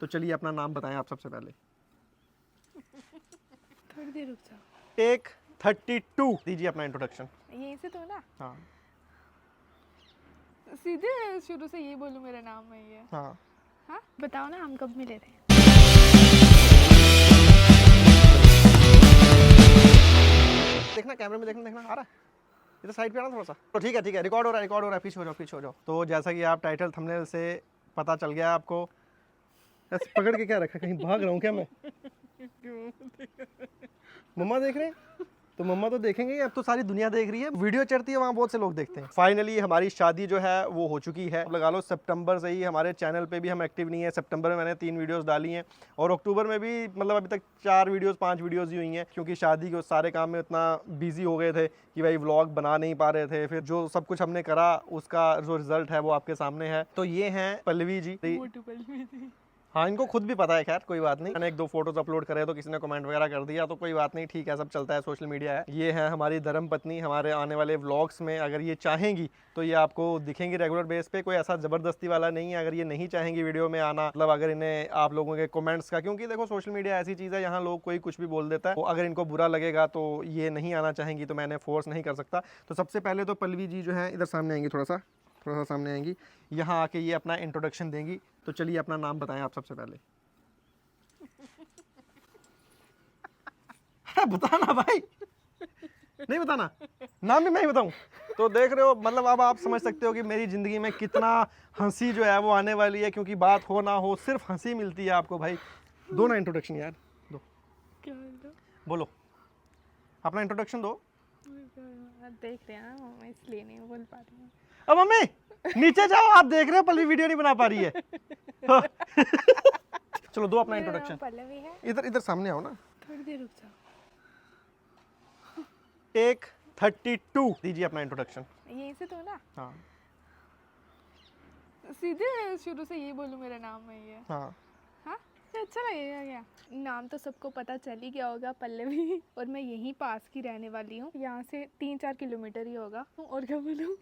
तो चलिए अपना नाम बताएं आप सबसे पहले। थोड़ी देर रुक जाओ। टेक 32 दीजिए अपना इंट्रोडक्शन। यहीं से तो ना, हाँ सीधे शुरू से यही बोलूं मेरा नाम है ये। हाँ। हाँ बताओ ना, हम कब मिले थे? देखना कैमरे में, देखना आ रहा है, इधर साइड पे आना थोड़ा सा। तो ठीक है रिकॉर्ड हो रहा है, पीछे हो जाओ। तो जैसा कि आप टाइटल थंबनेल से पता चल गया आपको। ऐसे पकड़ के क्या रखा, कहीं भाग रहा हूँ क्या मैं? मम्मा देख रहे हैं तो मम्मा तो देखेंगे ही, अब तो सारी दुनिया देख रही है, वीडियो चढ़ती है वहाँ बहुत से लोग देखते हैं। फाइनली हमारी शादी जो है वो हो चुकी है। लगा लो सितंबर से ही हमारे चैनल पे भी हम एक्टिव नहीं है। सितंबर में मैंने 3 वीडियोस डाली हैं और अक्टूबर में भी मतलब अभी तक 4 वीडियोस 5 वीडियोस ही हुई हैं, क्योंकि शादी के उस सारे काम में इतना बिजी हो गए थे कि भाई व्लॉग बना नहीं पा रहे थे। फिर जो सब कुछ हमने करा उसका जो रिजल्ट है वो आपके सामने है। तो ये हैं पल्लवी जी। मोटू पल्लवी थी। हाँ इनको खुद भी पता है, खैर कोई बात नहीं। मैंने 1-2 फोटोज अपलोड करे तो किसी ने कमेंट वगैरह कर दिया तो कोई बात नहीं, ठीक है, सब चलता है, सोशल मीडिया है। ये है हमारी धर्म पत्नी। हमारे आने वाले व्लॉग्स में अगर ये चाहेंगी तो ये आपको दिखेंगी रेगुलर बेस पे, कोई ऐसा ज़बरदस्ती वाला नहीं है। अगर ये नहीं चाहेंगी वीडियो में आना, मतलब अगर इन्हें आप लोगों के कमेंट्स का, क्योंकि देखो सोशल मीडिया ऐसी चीज़ है यहाँ लोग कोई कुछ भी बोल देता है, तो अगर इनको बुरा लगेगा तो ये नहीं आना चाहेंगी तो मैंने फोर्स नहीं कर सकता। तो सबसे पहले तो पल्लवी जी जो है इधर सामने आएंगी, थोड़ा सा सामने आएंगी, यहाँ आके ये अपना इंट्रोडक्शन देंगी। तो चलिए अपना नाम बताएं आप सबसे पहले। बताना भाई, नहीं बताना, नाम भी मैं ही बताऊं? तो देख रहे हो, मतलब अब आप समझ सकते हो कि मेरी ज़िंदगी में कितना हंसी जो है वो आने वाली है, क्योंकि बात हो ना हो सिर्फ हंसी मिलती है आपको भाई। दो ना इंट्रोडक्शन यार, दो, क्या बोल बोलो अपना इंट्रोडक्शन दो। देख रहे हैं ना, मैं इसलिए नहीं बोल पा रही हूँ। अब मम्मी नीचे जाओ, आप देख रहे हो पल्लवी वीडियो नहीं बना पा रही है। चलो दो अपना मेरा नाम इंट्रोडक्शन। पल्लवी है। इधर सामने आओ ना। थोड़ी देर रुक जाओ। टेक 32 दीजिए अपना इंट्रोडक्शन। यहीं से तो ना, हाँ सीधे शुरू से यही बोलूं मेरा नाम है ये। हाँ। हाँ अच्छा लगेगा क्या? नाम तो सबको पता चल ही गया होगा, पल्लवी। और मैं यहीं पास की रहने वाली हूँ, यहाँ से 3-4 किलोमीटर ही होगा। और क्या बोलूँ,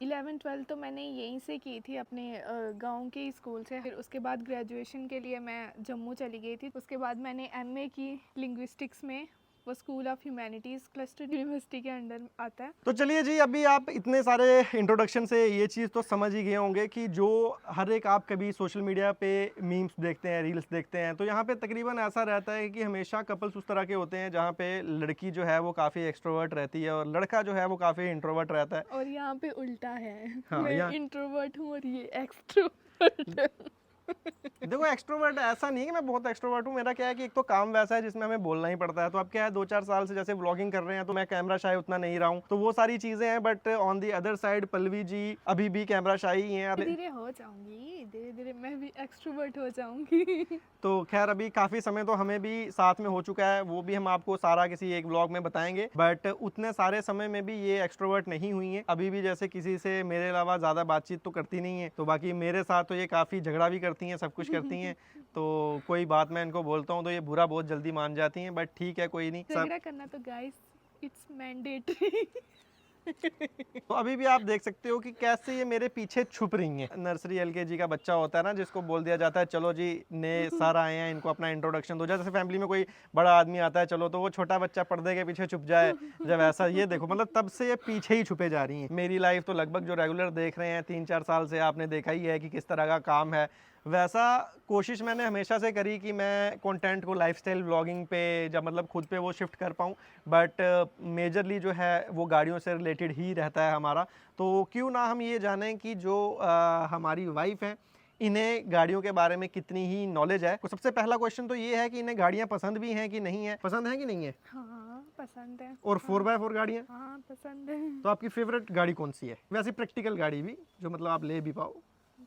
11-12 तो मैंने यहीं से की थी, अपने गांव के स्कूल से। फिर उसके बाद ग्रेजुएशन के लिए मैं जम्मू चली गई थी। उसके बाद मैंने एमए की लिंग्विस्टिक्स में, वो school of humanities cluster university के अंडर आता है। तो चलिए जी, अभी आप इतने सारे इंट्रोडक्शन से ये चीज़ तो समझ ही गए होंगे कि जो हर एक आप कभी सोशल मीडिया पे मीम्स देखते हैं, रील्स देखते हैं, तो यहाँ पे तकरीबन ऐसा रहता है कि हमेशा कपल्स उस तरह के होते हैं जहाँ पे लड़की जो है वो काफ़ी एक्सट्रोवर्ट रहती है और लड़का जो है वो काफ़ी इंट्रोवर्ट रहता है। और यहाँ पे उल्टा है। हाँ, मैं इंट्रोवर्ट हूँ और ये एक्सट्रोवर्ट है। देखो एक्सट्रोवर्ट ऐसा नहीं है कि मैं बहुत एक्सट्रोवर्ट हूँ। मेरा क्या है कि एक तो काम वैसा है जिसमें हमें बोलना ही पड़ता है। तो अब क्या है, 2-4 साल से जैसे व्लॉगिंग कर रहे हैं तो मैं कैमरा शाय उतना नहीं रहा हूँ, तो वो सारी चीज़ें हैं। But on the other side Pallavi ji अभी भी कैमरा शाय ही हैं। धीरे धीरे हो जाऊंगी, धीरे धीरे मैं भी एक्सट्रोवर्ट हो जाऊंगी। तो खैर अभी काफ़ी समय तो हमें भी साथ में हो चुका है, वो भी हम आपको सारा किसी एक व्लॉग में बताएंगे। बट उतने सारे समय में भी ये एक्सट्रोवर्ट नहीं हुई हैं अभी भी। जैसे किसी से मेरे अलावा ज़्यादा बातचीत तो करती नहीं है, तो बाकी मेरे साथ तो ये काफ़ी झगड़ा भी करती हैं, सब कुछ करती हैं। तो कोई बात मैं इनको बोलता हूँ तो ये बुरा बहुत जल्दी मान जाती हैं। बट ठीक है, कोई नहीं। झगड़ा करना तो गाइस इट्स मैंडेटरी। तो अभी भी आप देख सकते हो कि कैसे ये मेरे पीछे छुप रही हैं। नर्सरी एलकेजी का बच्चा होता है ना, जिसको बोल दिया जाता है चलो जी ने सर आए हैं, इनको अपना इंट्रोडक्शन दो। जैसे फैमिली में कोई बड़ा आदमी आता है, चलो, तो वो छोटा बच्चा पर्दे के पीछे छुप जाए जब ऐसा, ये देखो मतलब तब से ये पीछे ही छुपे जा रही हैं। मेरी लाइफ तो लगभग जो रेगुलर देख रहे हैं 3-4 साल से, आपने देखा ही है कि किस तरह का काम है। वैसा कोशिश मैंने हमेशा से करी कि मैं कंटेंट को लाइफस्टाइल व्लॉगिंग पे जब मतलब खुद पे वो शिफ्ट कर पाऊँ। बट मेजरली जो है वो गाड़ियों से रिलेटेड ही रहता है हमारा। तो क्यों ना हम ये जानें कि जो हमारी वाइफ हैं इन्हें गाड़ियों के बारे में कितनी ही नॉलेज है। तो सबसे पहला क्वेश्चन तो ये है कि इन्हें गाड़ियाँ पसंद भी हैं कि नहीं है? पसंद है कि नहीं है? हाँ पसंद है। और 4x4 गाड़ियाँ? हाँ पसंद है। तो आपकी फेवरेट गाड़ी कौन सी है वैसे, प्रैक्टिकल गाड़ी भी जो मतलब आप ले भी पाओ?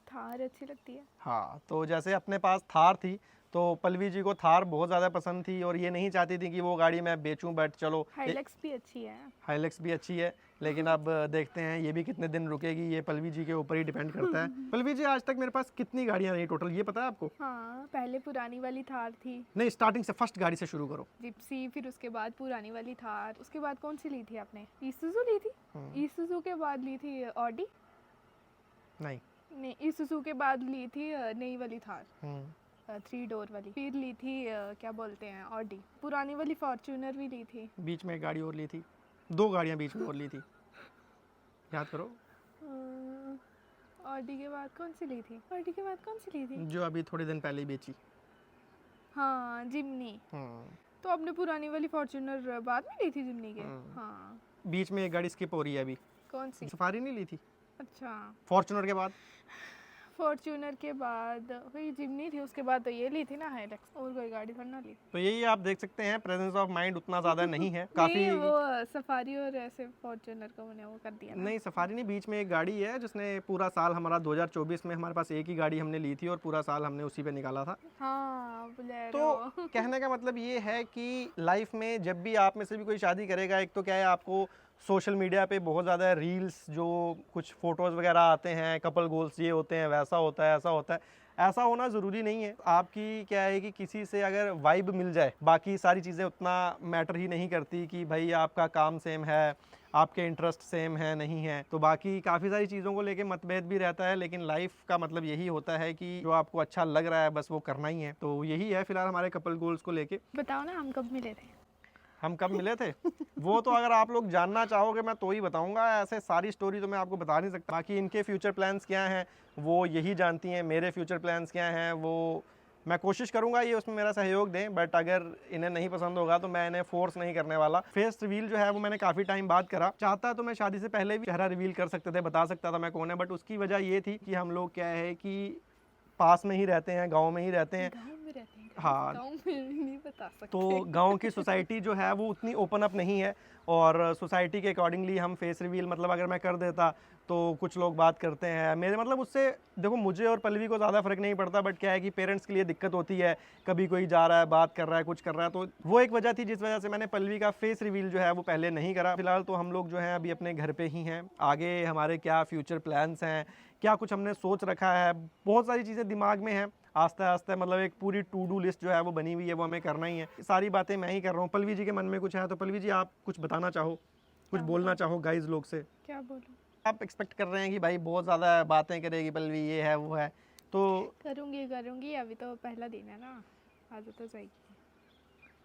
थार अच्छी लगती है। हाँ, तो जैसे अपने पास थार थी तो पल्लवी जी को थार बहुत ज़्यादा पसंद थी और ये नहीं चाहती थी कि वो गाड़ी मैं बेचूं। बट चलो, हाइलक्स भी अच्छी है। हाइलक्स भी अच्छी है, लेकिन अब देखते हैं ये भी कितने दिन रुकेगी, ये पल्लवी जी के ऊपर ही डिपेंड करता है। पल्लवी जी, आज तक मेरे पास कितनी गाड़ियाँ रही टोटल, ये पता है आपको? हाँ पहले पुरानी वाली थार थी। नहीं, स्टार्टिंग से फर्स्ट गाड़ी से शुरू करो। जिप्सी, फिर उसके बाद पुरानी वाली थार, उसके बाद कौन सी ली थी आपने? ईसुजू ली थी। ईसुजू के बाद ली थी ऑडी। नहीं। नहीं, ईसुजू के बाद ली थी नई वाली थार। 3 डोर वाली, फिर ली थी क्या बोलते हैं ऑडी, पुरानी वाली फॉर्च्यूनर भी ली थी। बीच में एक गाड़ी और ली थी, 2 गाड़ियाँ बीच में और ली थी, याद करो। ऑडी के बाद कौन सी ली थी? ऑडी के बाद कौन सी ली थी? जो अभी थोड़े दिन पहले ही बेची। हाँ जिमनी। तो आपने पुरानी वाली फॉर्च्यूनर बाद में ली थी जिमनी के? हाँ। बीच में एक गाड़ी स्किप हो रही है अभी। कौन सी? सफारी नहीं ली थी? अच्छा, फॉर्च्यूनर के बाद? फॉर्च्यूनर के बाद वही जिमनी थी, उसके बाद तो ये ली थी ना हाइलक्स, और कोई गाड़ी थोड़ी ना ली। तो यही आप देख सकते हैं, प्रेजेंस ऑफ माइंड उतना ज़्यादा नहीं है। काफ़ी नहीं, वो सफारी और ऐसे फॉर्च्यूनर को मैंने वो कर दिया ना। नहीं, सफारी नहीं, बीच में एक गाड़ी है जिसने पूरा साल हमारा 2024 में हमारे पास एक ही गाड़ी हमने ली थी और पूरा साल हमने उसी पे निकाला था। हाँ बोलेरो। तो कहने का मतलब ये है कि लाइफ में जब भी आप में से भी कोई शादी करेगा, एक तो क्या है, आपको सोशल मीडिया पे बहुत ज़्यादा रील्स, जो कुछ फ़ोटोज़ वगैरह आते हैं, कपल गोल्स ये होते हैं, वैसा होता है, ऐसा होता है। ऐसा होना ज़रूरी नहीं है। आपकी क्या है कि किसी से अगर वाइब मिल जाए, बाकी सारी चीज़ें उतना मैटर ही नहीं करती कि भाई आपका काम सेम है, आपके इंटरेस्ट सेम है नहीं है, तो बाकी काफ़ी सारी चीज़ों को लेके मतभेद भी रहता है। लेकिन लाइफ का मतलब यही होता है कि जो आपको अच्छा लग रहा है बस वो करना ही है। तो यही है फिलहाल हमारे कपल गोल्स को लेके। बताओ ना, हम कब मिले थे? हम कब मिले थे वो तो अगर आप लोग जानना चाहोगे मैं तो ही बताऊंगा, ऐसे सारी स्टोरी तो मैं आपको बता नहीं सकता। बाकी इनके फ्यूचर प्लान्स क्या हैं वो यही जानती हैं, मेरे फ्यूचर प्लान्स क्या हैं वो मैं कोशिश करूंगा ये उसमें मेरा सहयोग दें, बट अगर इन्हें नहीं पसंद होगा तो मैं इन्हें फोर्स नहीं करने वाला। फेस रिवील जो है वो मैंने काफ़ी टाइम बाद करा। चाहता तो मैं शादी से पहले भी चेहरा रिवील कर सकते थे, बता सकता था मैं कौन है, बट उसकी वजह ये थी कि हम लोग क्या है कि पास में ही रहते हैं, गाँव में ही रहते हैं। गाँव में रहते हैं? हाँ, गाँव में नहीं बता सकते। तो गांव की सोसाइटी जो है वो उतनी ओपन अप नहीं है, और सोसाइटी के अकॉर्डिंगली हम फेस रिवील मतलब अगर मैं कर देता तो कुछ लोग बात करते हैं मेरे, मतलब उससे देखो मुझे और पल्लवी को ज़्यादा फ़र्क नहीं पड़ता, बट क्या है कि पेरेंट्स के लिए दिक्कत होती है, कभी कोई जा रहा है, बात कर रहा है, कुछ कर रहा है। तो वो एक वजह थी जिस वजह से मैंने पल्लवी का फेस रिवील जो है वो पहले नहीं करा। फिलहाल तो हम लोग जो है अभी अपने घर पे ही हैं। आगे हमारे क्या फ्यूचर प्लान्स हैं, क्या कुछ हमने सोच रखा है, बहुत सारी चीज़ें दिमाग में हैं। आस्ते आस्ते मतलब एक पूरी टू डू लिस्ट जो है वो बनी हुई है, वो हमें करना ही है। सारी बातें मैं ही कर रहा हूँ। पल्लवी जी के मन में कुछ है तो पल्लवी जी आप कुछ बताना चाहो, कुछ बोलना चाहो गाइज लोग से? क्या बोलूं? आप एक्सपेक्ट कर रहे हैं कि भाई बहुत ज़्यादा बातें करेगी पल्लवी, ये है वो है, तो करूंगी। अभी तो पहला दिन है ना, आज तो जाएगी।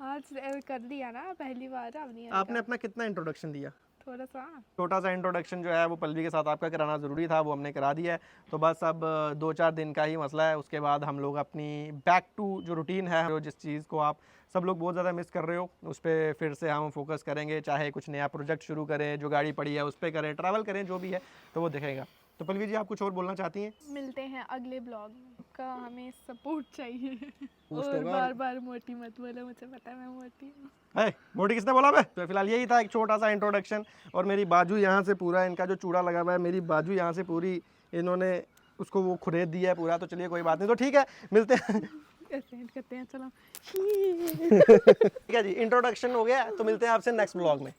आज कर लिया ना पहली बार। अब नहीं आपने अपना कितना इंट्रोडक्शन दिया? थोड़ा सा छोटा सा इंट्रोडक्शन जो है वो पल्लवी के साथ आपका कराना ज़रूरी था, वो हमने करा दिया है। तो बस अब 2-4 दिन का ही मसला है, उसके बाद हम लोग अपनी बैक टू जो रूटीन है, जो जिस चीज़ को आप सब लोग बहुत ज़्यादा मिस कर रहे हो उस पर फिर से हम फोकस करेंगे। चाहे कुछ नया प्रोजेक्ट शुरू करें, जो गाड़ी पड़ी है उस पर करें, ट्रैवल करें, जो भी है तो वो दिखेगा। तो पल्लवी जी आप कुछ और बोलना चाहती हैं? मिलते हैं अगले ब्लॉग का, हमें सपोर्ट चाहिए। Boost और होगा। बार बार मोटी मत बोलो, मुझे पता है मैं मोटी हूँ। है मोटी किसने बोला बे? तो फिलहाल यही था एक छोटा सा इंट्रोडक्शन। और मेरी बाजू यहाँ से पूरा, इनका जो चूड़ा लगा हुआ है, मेरी बाजू यहाँ से पूरी इन्होंने उसको वो खुरेद दिया है पूरा। तो चलिए कोई बात नहीं, तो ठीक है मिलते हैं। ऐसे करते हैं, चलो। ठीक है जी, इंट्रोडक्शन हो गया, तो मिलते हैं आपसे नेक्स्ट ब्लॉग में।